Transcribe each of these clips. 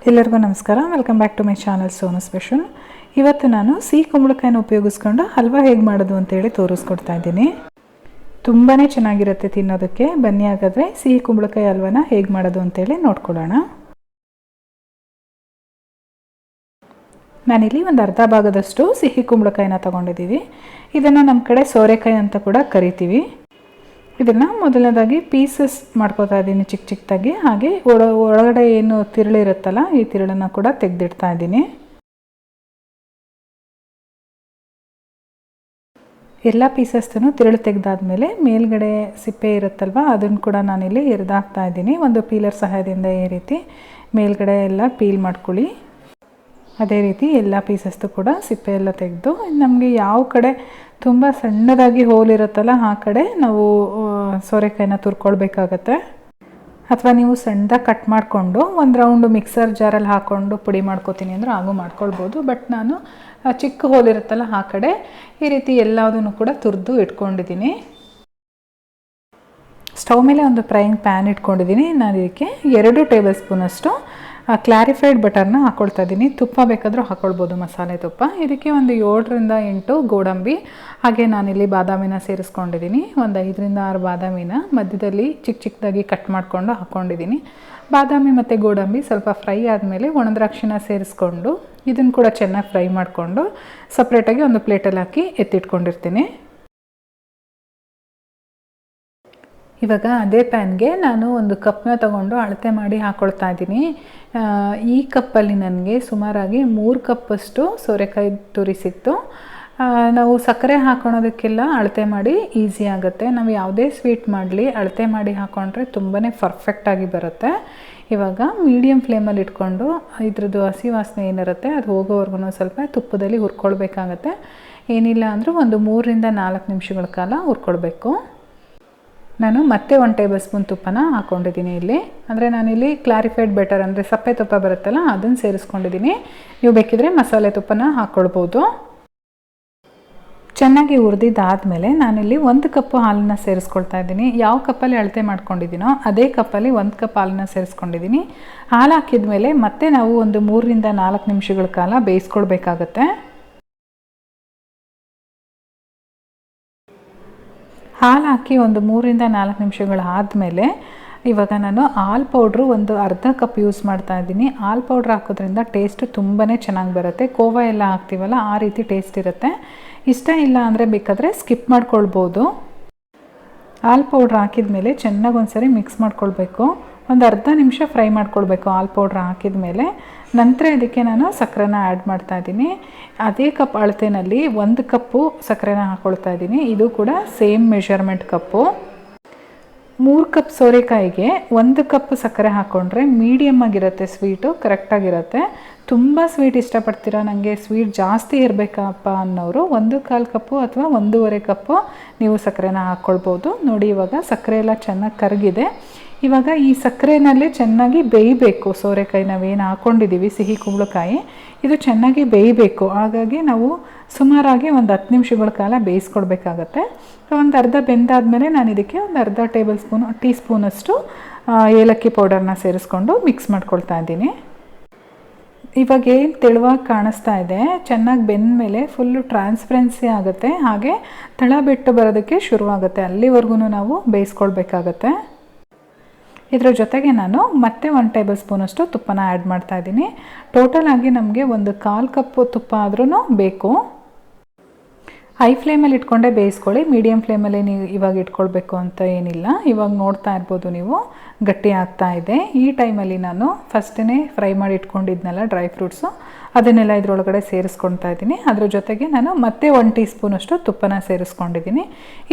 ಎಲ್ಲರಿಗೂ ನಮಸ್ಕಾರ. Welcome back to my channel Sonu special. ಇವತ್ತು ನಾನು ಸಿಹಿ ಕುಂಬಳಕಾಯಿನ ಉಪಯೋಗಿಸ್ಕೊಂಡು ಹಲ್ವಾ ಹೇಗೆ ಮಾಡೋದು ಅಂತೇಳಿ ತೋರಿಸ್ಕೊಡ್ತಾ ಇದ್ದೀನಿ. ತುಂಬಾ ಚೆನ್ನಾಗಿರುತ್ತೆ ತಿನ್ನೋದಕ್ಕೆ. ಬನ್ನಿ ಹಾಗಾದರೆ ಸಿಹಿ ಕುಂಬಳಕಾಯಿ ಹಲ್ವಾನ ಹೇಗೆ ಮಾಡೋದು ಅಂತೇಳಿ ನೋಡ್ಕೊಳ್ಳೋಣ. ನಾನಿಲ್ಲಿ ಒಂದು ಅರ್ಧ ಭಾಗದಷ್ಟು ಸಿಹಿ ಕುಂಬಳಕಾಯಿನ ತೊಗೊಂಡಿದ್ದೀವಿ. ಇದನ್ನು ನಮ್ಮ ಕಡೆ ಸೋರೆಕಾಯಿ ಅಂತ ಕೂಡ ಕರಿತೀವಿ. ಇದನ್ನು ಮೊದಲನೇದಾಗಿ ಪೀಸಸ್ ಮಾಡ್ಕೋತಾ ಇದ್ದೀನಿ ಚಿಕ್ಕ ಚಿಕ್ಕದಾಗಿ. ಹಾಗೆ ಒಳಗಡೆ ಏನು ತಿರುಳಿರುತ್ತಲ್ಲ, ಈ ತಿರುಳನ್ನು ಕೂಡ ತೆಗೆದಿಡ್ತಾ ಇದ್ದೀನಿ. ಎಲ್ಲ ಪೀಸಸ್ನು ತಿರುಳು ತೆಗೆದಾದ್ಮೇಲೆ ಮೇಲ್ಗಡೆ ಸಿಪ್ಪೆ ಇರುತ್ತಲ್ವ, ಅದನ್ನು ಕೂಡ ನಾನಿಲ್ಲಿ ಎರಿದಾಕ್ತಾ ಇದ್ದೀನಿ. ಒಂದು ಪೀಲರ್ ಸಹಾಯದಿಂದ ಈ ರೀತಿ ಮೇಲ್ಗಡೆ ಎಲ್ಲ ಪೀಲ್ ಮಾಡ್ಕೊಳ್ಳಿ. ಅದೇ ರೀತಿ ಎಲ್ಲ ಪೀಸಸ್ದು ಕೂಡ ಸಿಪ್ಪೆ ಎಲ್ಲ ತೆಗೆದು, ನಮಗೆ ಯಾವ ಕಡೆ ತುಂಬ ಸಣ್ಣದಾಗಿ ಹೋಲಿರುತ್ತಲ್ಲ ಆ ಕಡೆ ನಾವು ಸೋರೆಕಾಯಿನ ತುರ್ಕೊಳ್ಬೇಕಾಗತ್ತೆ. ಅಥವಾ ನೀವು ಸಣ್ಣದಾಗಿ ಕಟ್ ಮಾಡಿಕೊಂಡು ಒಂದು ರೌಂಡು ಮಿಕ್ಸರ್ ಜಾರಲ್ಲಿ ಹಾಕ್ಕೊಂಡು ಪುಡಿ ಮಾಡ್ಕೋತೀನಿ ಅಂದರೆ ಹಾಗೂ ಮಾಡ್ಕೊಳ್ಬೋದು. ಬಟ್ ನಾನು ಚಿಕ್ಕ ಹೋಲಿರುತ್ತಲ್ಲ ಆ ಕಡೆ ಈ ರೀತಿ ಎಲ್ಲದನ್ನು ಕೂಡ ತುರಿದು ಇಟ್ಕೊಂಡಿದ್ದೀನಿ. ಸ್ಟವ್ ಮೇಲೆ ಒಂದು ಫ್ರೈಯಿಂಗ್ ಪ್ಯಾನ್ ಇಟ್ಕೊಂಡಿದ್ದೀನಿ. ನಾನು ಇದಕ್ಕೆ 2 ಟೇಬಲ್ ಸ್ಪೂನಷ್ಟು ಕ್ಲಾರಿಫೈಡ್ ಬಟರ್ನ ಹಾಕ್ಕೊಳ್ತಾ ಇದ್ದೀನಿ. ತುಪ್ಪ ಬೇಕಾದರೂ ಹಾಕ್ಕೊಳ್ಬೋದು, ಮಸಾಲೆ ತುಪ್ಪ. ಇದಕ್ಕೆ ಒಂದು 7ರಿಂದ 8 ಗೋಡಂಬಿ, ಹಾಗೆ ನಾನಿಲ್ಲಿ ಬಾದಾಮಿನ ಸೇರಿಸ್ಕೊಂಡಿದ್ದೀನಿ. ಒಂದು 5ರಿಂದ 6 ಬಾದಾಮಿನ ಮಧ್ಯದಲ್ಲಿ ಚಿಕ್ಕ ಚಿಕ್ಕದಾಗಿ ಕಟ್ ಮಾಡಿಕೊಂಡು ಹಾಕ್ಕೊಂಡಿದ್ದೀನಿ. ಬಾದಾಮಿ ಮತ್ತು ಗೋಡಂಬಿ ಸ್ವಲ್ಪ ಫ್ರೈ ಆದಮೇಲೆ ಒಣ ದ್ರಾಕ್ಷಿನ ಸೇರಿಸ್ಕೊಂಡು ಇದನ್ನು ಕೂಡ ಚೆನ್ನಾಗಿ ಫ್ರೈ ಮಾಡಿಕೊಂಡು ಸಪ್ರೇಟಾಗಿ ಒಂದು ಪ್ಲೇಟಲ್ಲಿ ಹಾಕಿ ಎತ್ತಿಟ್ಕೊಂಡಿರ್ತೀನಿ. ಇವಾಗ ಅದೇ ಪ್ಯಾನ್ಗೆ ನಾನು ಒಂದು ಕಪ್ನ ತೊಗೊಂಡು ಅಳತೆ ಮಾಡಿ ಹಾಕ್ಕೊಳ್ತಾ ಇದ್ದೀನಿ. ಈ ಕಪ್ಪಲ್ಲಿ ನನಗೆ ಸುಮಾರಾಗಿ 3 ಕಪ್ಪಷ್ಟು ಸೋರೆಕಾಯಿ ತುರಿ ಸಿಕ್ತು. ನಾವು ಸಕ್ಕರೆ ಹಾಕ್ಕೊಳೋದಕ್ಕೆಲ್ಲ ಅಳತೆ ಮಾಡಿ ಈಸಿ ಆಗುತ್ತೆ. ನಾವು ಯಾವುದೇ ಸ್ವೀಟ್ ಮಾಡಲಿ ಅಳತೆ ಮಾಡಿ ಹಾಕ್ಕೊಂಡ್ರೆ ತುಂಬಾ ಪರ್ಫೆಕ್ಟಾಗಿ ಬರುತ್ತೆ. ಇವಾಗ ಮೀಡಿಯಮ್ ಫ್ಲೇಮಲ್ಲಿ ಇಟ್ಕೊಂಡು ಇದ್ರದ್ದು ಹಸಿ ವಾಸನೆ ಏನಿರುತ್ತೆ ಅದು ಹೋಗೋವರೆಗೂ ಸ್ವಲ್ಪ ತುಪ್ಪದಲ್ಲಿ ಹುರ್ಕೊಳ್ಬೇಕಾಗತ್ತೆ. ಏನಿಲ್ಲ ಅಂದರೂ ಒಂದು 3ರಿಂದ 4 ನಿಮಿಷಗಳ ಕಾಲ ಹುರ್ಕೊಳ್ಬೇಕು. ನಾನು ಮತ್ತೆ 1 ಟೇಬಲ್ ಸ್ಪೂನ್ ತುಪ್ಪನ ಹಾಕ್ಕೊಂಡಿದ್ದೀನಿ ಇಲ್ಲಿ. ಅಂದರೆ ನಾನಿಲ್ಲಿ ಕ್ಲಾರಿಫೈಡ್ ಬೆಟರ್ ಅಂದರೆ ಸಪ್ಪೆ ತುಪ್ಪ ಬರುತ್ತಲ್ಲ ಅದನ್ನು ಸೇರಿಸ್ಕೊಂಡಿದ್ದೀನಿ. ನೀವು ಬೇಕಿದ್ರೆ ಮಸಾಲೆ ತುಪ್ಪನ ಹಾಕ್ಕೊಳ್ಬೋದು. ಚೆನ್ನಾಗಿ ಹುರಿದಿದ್ದಾದಮೇಲೆ ನಾನಿಲ್ಲಿ 1 ಕಪ್ ಹಾಲನ್ನು ಸೇರಿಸ್ಕೊಳ್ತಾ ಇದ್ದೀನಿ. ಯಾವ ಕಪ್ಪಲ್ಲಿ ಅಳತೆ ಮಾಡ್ಕೊಂಡಿದ್ದೀನೋ ಅದೇ ಕಪ್ಪಲ್ಲಿ 1 ಕಪ್ ಹಾಲನ್ನು ಸೇರಿಸ್ಕೊಂಡಿದ್ದೀನಿ. ಹಾಲು ಹಾಕಿದ ಮೇಲೆ ಮತ್ತೆ ನಾವು ಒಂದು 3ರಿಂದ 4 ನಿಮಿಷಗಳ ಕಾಲ ಬೇಯಿಸ್ಕೊಳ್ಬೇಕಾಗತ್ತೆ. ಹಾಲು ಹಾಕಿ ಒಂದು 3ರಿಂದ 4 ನಿಮಿಷಗಳಾದಮೇಲೆ ಇವಾಗ ನಾನು ಹಾಲು ಪೌಡ್ರು ಒಂದು ಅರ್ಧ ಕಪ್ ಯೂಸ್ ಮಾಡ್ತಾ ಇದ್ದೀನಿ. ಹಾಲು ಪೌಡ್ರ್ ಹಾಕೋದ್ರಿಂದ ಟೇಸ್ಟು ತುಂಬಾ ಚೆನ್ನಾಗಿ ಬರುತ್ತೆ. ಕೋವಾ ಎಲ್ಲ ಹಾಕ್ತೀವಲ್ಲ ಆ ರೀತಿ ಟೇಸ್ಟ್ ಇರುತ್ತೆ. ಇಷ್ಟ ಇಲ್ಲ ಅಂದರೆ ಬೇಕಾದರೆ ಸ್ಕಿಪ್ ಮಾಡ್ಕೊಳ್ಬೋದು. ಹಾಲು ಪೌಡ್ರ್ ಹಾಕಿದ ಮೇಲೆ ಚೆನ್ನಾಗಿ ಒಂದ್ಸರಿ ಮಿಕ್ಸ್ ಮಾಡ್ಕೊಳ್ಬೇಕು. ಒಂದು ಅರ್ಧ ನಿಮಿಷ ಫ್ರೈ ಮಾಡ್ಕೊಳ್ಬೇಕು ಹಾಲು ಪೌಡ್ರ್ ಹಾಕಿದ ಮೇಲೆ. ನಂತರ ಇದಕ್ಕೆ ನಾನು ಸಕ್ಕರೆನ ಆ್ಯಡ್ ಮಾಡ್ತಾ ಇದ್ದೀನಿ. ಅದೇ ಕಪ್ ಅಳತೆನಲ್ಲಿ 1 ಕಪ್ಪು ಸಕ್ಕರೆನ ಹಾಕ್ಕೊಳ್ತಾ ಇದ್ದೀನಿ. ಇದು ಕೂಡ ಸೇಮ್ ಮೆಷರ್ಮೆಂಟ್ ಕಪ್ಪು. 3 ಕಪ್ ಸೋರೆಕಾಯಿಗೆ 1 ಕಪ್ ಸಕ್ಕರೆ ಹಾಕ್ಕೊಂಡ್ರೆ ಮೀಡಿಯಮ್ ಆಗಿರುತ್ತೆ, ಸ್ವೀಟು ಕರೆಕ್ಟಾಗಿರುತ್ತೆ. ತುಂಬ ಸ್ವೀಟ್ ಇಷ್ಟಪಡ್ತೀರಾ, ನನಗೆ ಸ್ವೀಟ್ ಜಾಸ್ತಿ ಇರಬೇಕಪ್ಪ ಅನ್ನೋರು 1/4 ಕಪ್ಪು ಅಥವಾ 1.5 ಕಪ್ಪು ನೀವು ಸಕ್ಕರೆನ ಹಾಕ್ಕೊಳ್ಬೋದು. ನೋಡಿ ಇವಾಗ ಸಕ್ಕರೆ ಎಲ್ಲ ಚೆನ್ನಾಗಿ ಕರಗಿದೆ. ಇವಾಗ ಈ ಸಕ್ಕರೆನಲ್ಲೇ ಚೆನ್ನಾಗಿ ಬೇಯಬೇಕು ಸೋರೆಕಾಯಿ. ನಾವೇನು ಹಾಕ್ಕೊಂಡಿದ್ದೀವಿ ಸಿಹಿ ಕುಂಬಳಕಾಯಿ ಇದು ಚೆನ್ನಾಗಿ ಬೇಯಬೇಕು. ಹಾಗಾಗಿ ನಾವು ಸುಮಾರಾಗಿ ಒಂದು 10 ನಿಮಿಷಗಳ ಕಾಲ ಬೇಯಿಸ್ಕೊಳ್ಬೇಕಾಗತ್ತೆ. ಒಂದು ಅರ್ಧ ಬೆಂದಾದಮೇಲೆ ನಾನು ಇದಕ್ಕೆ ಒಂದು ಅರ್ಧ ಟೀ ಸ್ಪೂನಷ್ಟು ಏಲಕ್ಕಿ ಪೌಡರ್ನ ಸೇರಿಸ್ಕೊಂಡು ಮಿಕ್ಸ್ ಮಾಡ್ಕೊಳ್ತಾ ಇದ್ದೀನಿ. ಇವಾಗ ಏನು ತೆಳುವಾಗಿ ಕಾಣಿಸ್ತಾ ಇದೆ, ಚೆನ್ನಾಗಿ ಬೆಂದ ಮೇಲೆ ಫುಲ್ಲು ಟ್ರಾನ್ಸ್ಪರೆನ್ಸಿ ಆಗುತ್ತೆ. ಹಾಗೆ ತಳ ಬಿಟ್ಟು ಬರೋದಕ್ಕೆ ಶುರುವಾಗುತ್ತೆ. ಅಲ್ಲಿವರೆಗೂ ನಾವು ಬೇಯಿಸ್ಕೊಳ್ಬೇಕಾಗತ್ತೆ. ಇದರ ಜೊತೆಗೆ ನಾನು ಮತ್ತೆ 1 ಟೇಬಲ್ ಸ್ಪೂನಷ್ಟು ತುಪ್ಪನ ಆ್ಯಡ್ ಮಾಡ್ತಾ ಇದ್ದೀನಿ. ಟೋಟಲ್ ಆಗಿ ನಮಗೆ ಒಂದು 1/4 ಕಪ್ ತುಪ್ಪ ಆದ್ರೂ ಬೇಕು. ಹೈ ಫ್ಲೇಮಲ್ಲಿ ಇಟ್ಕೊಂಡೇ ಬೇಯಿಸ್ಕೊಳ್ಳಿ. ಮೀಡಿಯಮ್ ಫ್ಲೇಮಲ್ಲಿ ನೀವು ಇವಾಗ ಇಟ್ಕೊಳ್ಬೇಕು ಅಂತ ಏನಿಲ್ಲ. ಇವಾಗ ನೋಡ್ತಾ ಇರ್ಬೋದು ನೀವು ಗಟ್ಟಿ ಆಗ್ತಾ ಇದೆ. ಈ ಟೈಮಲ್ಲಿ ನಾನು ಫಸ್ಟೇ ಫ್ರೈ ಮಾಡಿ ಇಟ್ಕೊಂಡಿದ್ನಲ್ಲ ಡ್ರೈ ಫ್ರೂಟ್ಸು, ಅದನ್ನೆಲ್ಲ ಇದರೊಳಗಡೆ ಸೇರಿಸ್ಕೊಳ್ತಾ ಇದ್ದೀನಿ. ಅದ್ರ ಜೊತೆಗೆ ನಾನು ಮತ್ತೆ 1 ಟೀ ಸ್ಪೂನಷ್ಟು ತುಪ್ಪನ ಸೇರಿಸ್ಕೊಂಡಿದ್ದೀನಿ.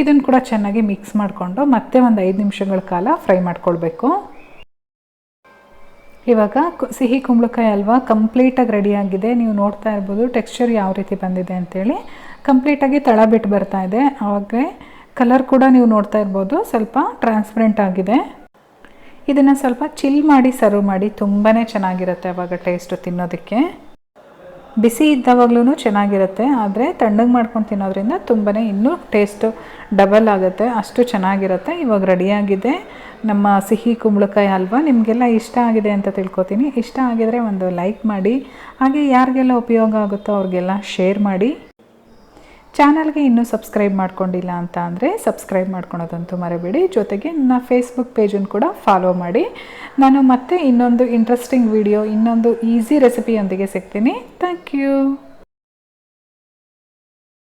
ಇದನ್ನು ಕೂಡ ಚೆನ್ನಾಗಿ ಮಿಕ್ಸ್ ಮಾಡಿಕೊಂಡು ಮತ್ತೆ ಒಂದು 5 ನಿಮಿಷಗಳ ಕಾಲ ಫ್ರೈ ಮಾಡ್ಕೊಳ್ಬೇಕು. ಇವಾಗ ಸಿಹಿ ಕುಂಬಳಕಾಯಿ ಹಲ್ವಾ ಕಂಪ್ಲೀಟಾಗಿ ರೆಡಿಯಾಗಿದೆ. ನೀವು ನೋಡ್ತಾ ಇರ್ಬೋದು ಟೆಕ್ಸ್ಚರ್ ಯಾವ ರೀತಿ ಬಂದಿದೆ ಅಂತೇಳಿ. ಕಂಪ್ಲೀಟಾಗಿ ತಳ ಬಿಟ್ಟು ಬರ್ತಾ ಇದೆ. ಆವಾಗಲೇ ಕಲರ್ ಕೂಡ ನೀವು ನೋಡ್ತಾ ಇರ್ಬೋದು ಸ್ವಲ್ಪ ಟ್ರಾನ್ಸ್ಪರೆಂಟ್ ಆಗಿದೆ. ಇದನ್ನು ಸ್ವಲ್ಪ ಚಿಲ್ ಮಾಡಿ ಸರ್ವ್ ಮಾಡಿ ತುಂಬಾ ಚೆನ್ನಾಗಿರುತ್ತೆ ಅವಾಗ ಟೇಸ್ಟು ತಿನ್ನೋದಕ್ಕೆ. ಬಿಸಿ ಇದ್ದಾವಾಗ್ಲೂ ಚೆನ್ನಾಗಿರುತ್ತೆ, ಆದರೆ ತಣ್ಣಗೆ ಮಾಡ್ಕೊಂಡು ತಿನ್ನೋದ್ರಿಂದ ತುಂಬಾ ಇನ್ನೂ ಟೇಸ್ಟು ಡಬಲ್ ಆಗುತ್ತೆ, ಅಷ್ಟು ಚೆನ್ನಾಗಿರುತ್ತೆ. ಇವಾಗ ರೆಡಿಯಾಗಿದೆ ನಮ್ಮ ಸಿಹಿ ಕುಂಬಳಕಾಯಿ ಹಲ್ವಾ. ನಿಮಗೆಲ್ಲ ಇಷ್ಟ ಆಗಿದೆ ಅಂತ ತಿಳ್ಕೊತೀನಿ. ಇಷ್ಟ ಆಗಿದರೆ ಒಂದು ಲೈಕ್ ಮಾಡಿ, ಹಾಗೆ ಯಾರಿಗೆಲ್ಲ ಉಪಯೋಗ ಆಗುತ್ತೋ ಅವ್ರಿಗೆಲ್ಲ ಶೇರ್ ಮಾಡಿ. ಚಾನಲ್ಗೆ ಇನ್ನೂ ಸಬ್ಸ್ಕ್ರೈಬ್ ಮಾಡ್ಕೊಂಡಿಲ್ಲ ಅಂತ ಅಂದರೆ ಸಬ್ಸ್ಕ್ರೈಬ್ ಮಾಡ್ಕೊಳೋದಂತೂ ಮರಿಬೇಡಿ. ಜೊತೆಗೆ ನನ್ನ ಫೇಸ್ಬುಕ್ ಪೇಜನ್ನು ಕೂಡ ಫಾಲೋ ಮಾಡಿ. ನಾನು ಮತ್ತೆ ಇನ್ನೊಂದು ಇಂಟ್ರೆಸ್ಟಿಂಗ್ ವಿಡಿಯೋ, ಇನ್ನೊಂದು ಈಸಿ ರೆಸಿಪಿಯೊಂದಿಗೆ ಸಿಗ್ತೀನಿ. Thank you.